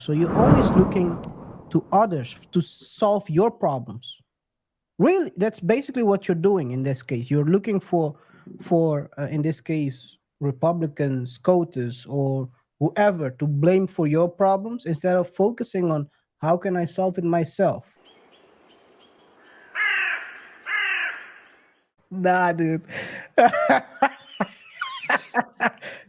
So you're always looking to others to solve your problems. Really, that's basically what you're doing in this case. You're looking for in this case, Republicans, SCOTUS, or whoever to blame for your problems instead of focusing on how can I solve it myself. Nah, dude.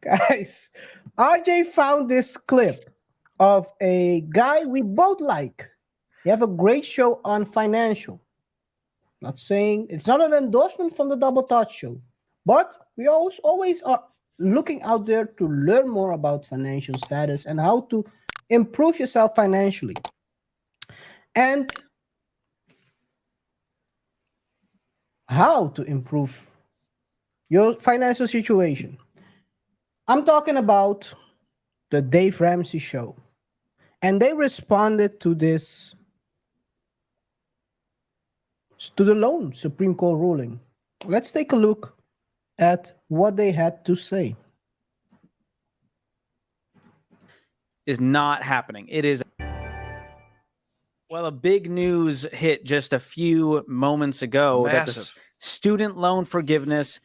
Guys, RJ found this clip of a guy we both like. He have a great show on financial. Not saying it's not an endorsement from the Double Touch Show, but we always are looking out there to learn more about financial status and how to improve yourself financially. And how to improve your financial situation. I'm talking about the Dave Ramsey show. And they responded to this student loan Supreme Court ruling. Let's take a look at what they had to say. Is not happening. It is. Well, a big news hit just a few moments ago that the student loan forgiveness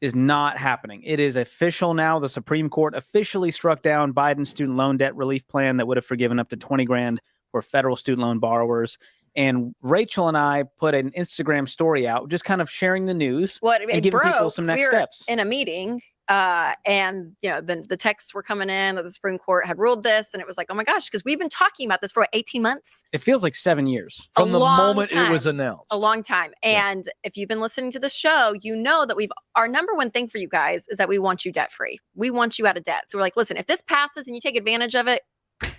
is not happening. It is official now. The Supreme Court officially struck down Biden's student loan debt relief plan that would have forgiven up to 20 grand for federal student loan borrowers. And Rachel and I put an Instagram story out, just kind of sharing the news and giving people some next steps. In a meeting, and the texts were coming in that the Supreme Court had ruled this, and it was like, oh my gosh, because we've been talking about this for 18 months. It feels like 7 years from the moment it was announced. A long time. And if you've been listening to the show, you know that our number one thing for you guys is that we want you debt free. We want you out of debt. So we're like, listen, if this passes and you take advantage of it,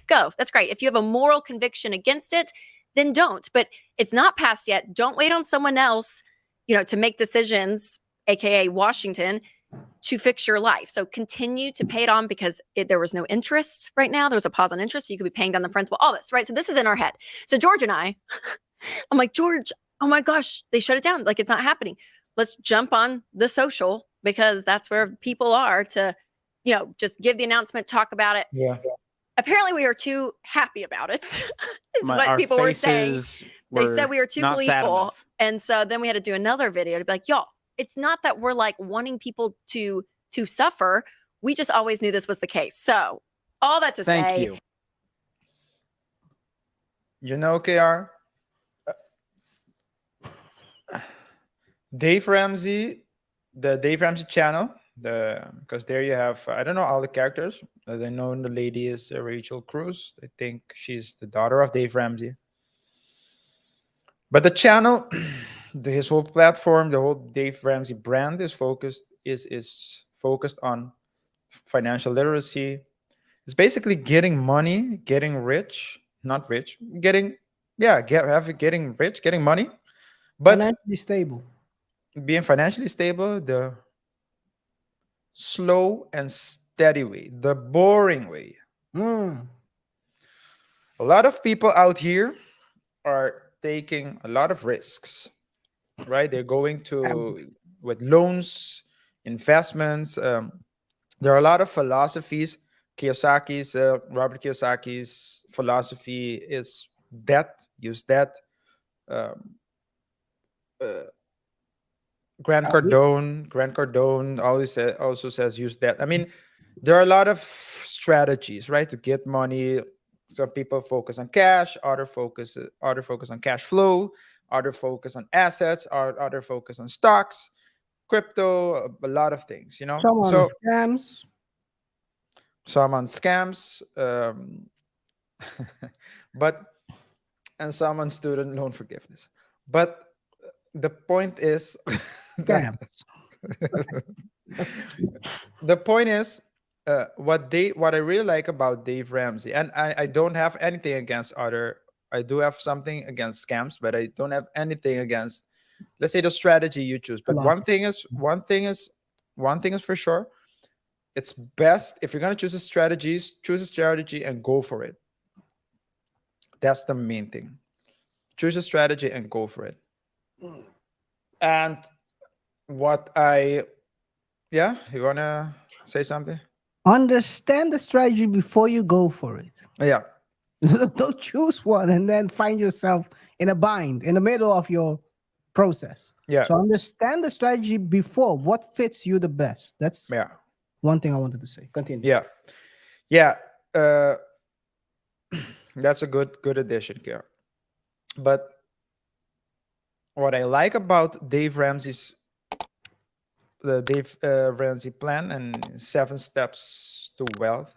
go. That's great. If you have a moral conviction against it, then don't. But it's not passed yet. Don't wait on someone else, to make decisions, aka Washington, to fix your life. So continue to pay it on because there was no interest right now. There was a pause on interest. So you could be paying down the principal, all this, right? So this is in our head. So George and I, I'm like, George, oh my gosh, they shut it down. Like it's not happening. Let's jump on the social because that's where people are to, just give the announcement, talk about it. Yeah. Apparently we are too happy about it. Is what people were saying. They said we were too gleeful. And so then we had to do another video to be like, y'all, it's not that we're like wanting people to suffer. We just always knew this was the case. So all that to say. Thank you. KaiR, Dave Ramsey, the Dave Ramsey channel, because there you have, I don't know all the characters. I know the lady is Rachel Cruz. I think she's the daughter of Dave Ramsey. But the channel, his whole platform, the whole Dave Ramsey brand is focused on financial literacy. It's basically getting money, getting rich, not rich, getting rich, getting money, but financially stable. Being financially stable, the slow and steady way, the boring way. A lot of people out here are taking a lot of risks, right? They're going with loans, investments. There are a lot of philosophies. Robert Kiyosaki's philosophy is debt, use debt. Grant Cardone also says use debt. I mean, there are a lot of strategies, right, to get money. Some people focus on cash, other focus on cash flow, other focus on assets, other focus on stocks, crypto, a lot of things, Some on scams. Some on scams, and some on student loan forgiveness. But the point is, scams. The point is, what I really like about Dave Ramsey, and I don't have anything against I do have something against scams, but I don't have anything against, let's say, the strategy you choose. But one thing is for sure. It's best if you're going to choose choose a strategy and go for it. That's the main thing. Choose a strategy and go for it. And you want to say something? Understand the strategy before you go for it. Yeah. Don't choose one and then find yourself in a bind in the middle of your process. Yeah. So understand the strategy before what fits you the best. That's Yeah. one thing I wanted to say. Continue. Yeah. Yeah. Uh, that's a good addition, Kiara. But what I like about the Dave Ramsey plan and 7 steps to wealth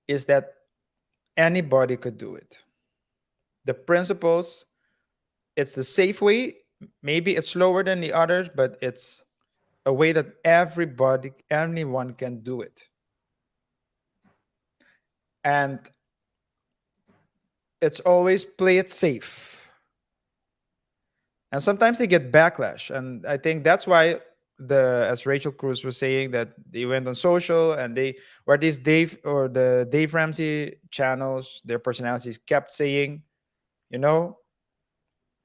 is that anybody could do it. The principles, it's the safe way. Maybe it's slower than the others, but it's a way that anyone can do it. And it's always play it safe. And sometimes they get backlash. And I think that's why as Rachel Cruz was saying, that they went on social and the Dave Ramsey channels, their personalities kept saying, you know,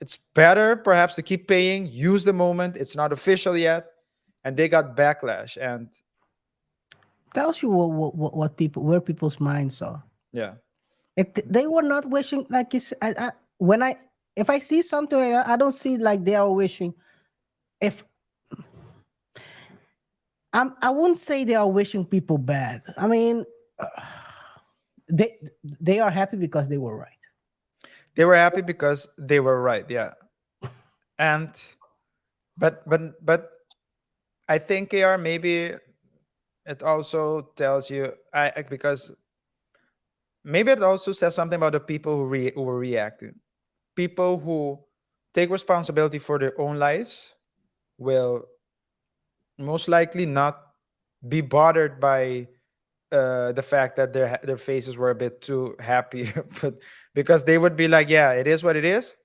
it's better perhaps to keep paying, use the moment. It's not official yet. And they got backlash. And Tells you what people where people's minds are. yeah, They were not wishing like you. When I if I see something like that, I don't see like they are wishing. If I wouldn't say they are wishing people bad. I mean, they are happy because they were right. they were happy because they were right. Yeah. And but I think KR, maybe it also tells you because maybe it also says something about the people who were reacting. People who take responsibility for their own lives will most likely not be bothered by the fact that their faces were a bit too happy, but because they would be like, yeah, it is what it is.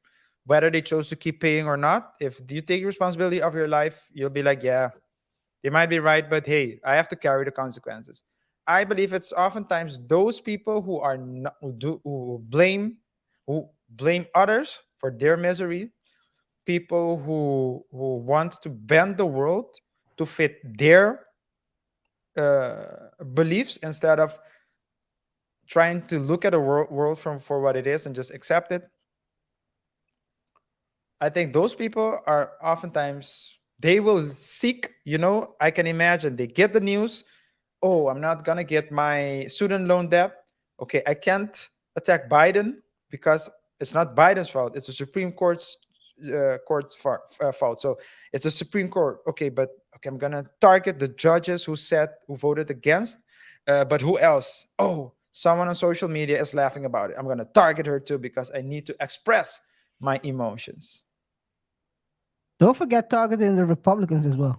Whether they chose to keep paying or not, if you take responsibility of your life, you'll be like, yeah, they might be right, but hey, I have to carry the consequences. I believe it's oftentimes those people who are not, who blame others for their misery, people who want to bend the world to fit their beliefs instead of trying to look at the world from for what it is and just accept it. I think those people are oftentimes they will seek, I can imagine they get the news. Oh, I'm not gonna get my student loan debt. Okay, I can't attack Biden because it's not Biden's fault. It's the Supreme Court's fault. So it's the Supreme Court. Okay, but okay, I'm gonna target the judges who voted against. But who else? Oh, someone on social media is laughing about it. I'm gonna target her too because I need to express my emotions. Don't forget targeting the Republicans as well.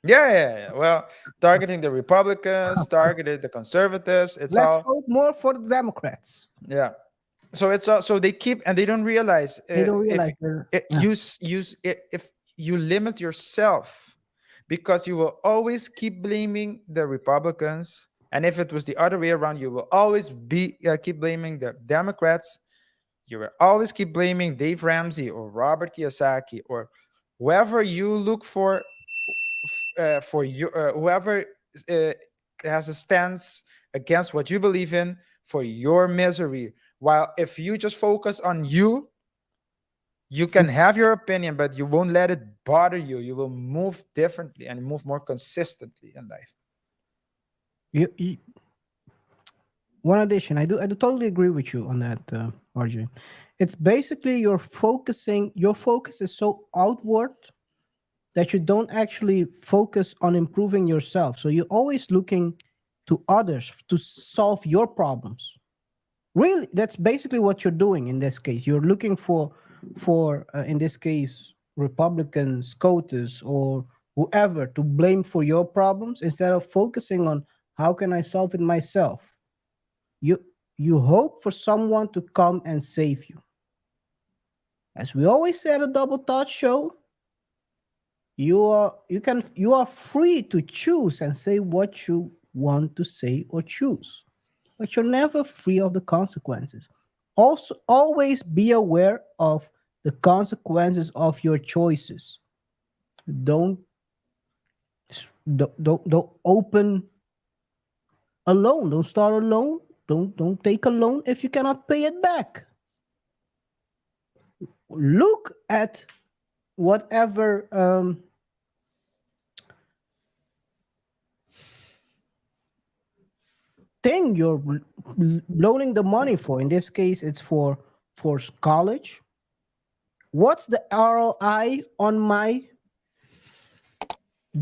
Yeah. Well, targeting the Republicans, targeted the conservatives. It's Let's all vote more for the Democrats. yeah. So it's so they keep and they don't realize They don't realize if you limit yourself because you will always keep blaming the Republicans, and if it was the other way around, you will always keep blaming the Democrats. You will always keep blaming Dave Ramsey or Robert Kiyosaki or whoever you look for you whoever has a stance against what you believe in for your misery. While if you just focus on you can have your opinion, but you won't let it bother you. You will move differently and move more consistently in life. One addition, I do totally agree with you on that, RJ. It's basically your focus is so outward that you don't actually focus on improving yourself. So you're always looking to others to solve your problems. Really, that's basically what you're doing in this case. You're looking for in this case, Republicans, SCOTUS, or whoever to blame for your problems instead of focusing on how can I solve it myself. You hope for someone to come and save you. As we always say at a Double Thought show, you are free to choose and say what you want to say or choose, but you're never free of the consequences. Also, always be aware of the consequences of your choices. Don't don't open alone. Don't start alone. Don't take a loan if you cannot pay it back. Look at whatever thing you're loaning the money for. In this case, it's for college. What's the ROI on my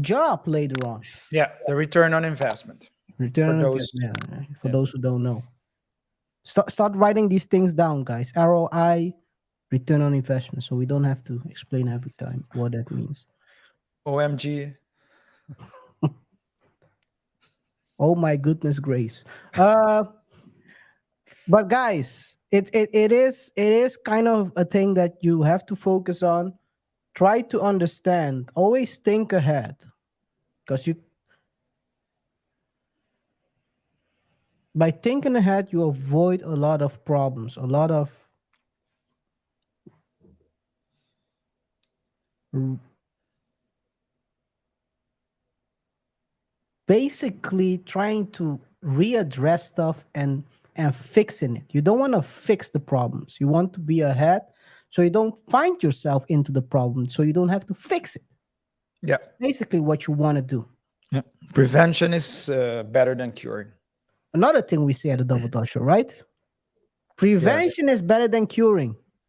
job later on? Yeah, the return on investment. Return on investment. For those who don't know, start writing these things down, guys. ROI, return on investment, so we don't have to explain every time what that means. OMG. Oh my goodness grace. But guys, it is kind of a thing that you have to focus on. Try to understand. Always think ahead, because by thinking ahead, you avoid a lot of problems, a lot of basically trying to readdress stuff and fixing it. You don't want to fix the problems. You want to be ahead so you don't find yourself into the problem, so you don't have to fix it. Yeah. Basically what you want to do. Yeah. Prevention is better than curing. Another thing we say at the Double Talk Show, right? Prevention is better than curing.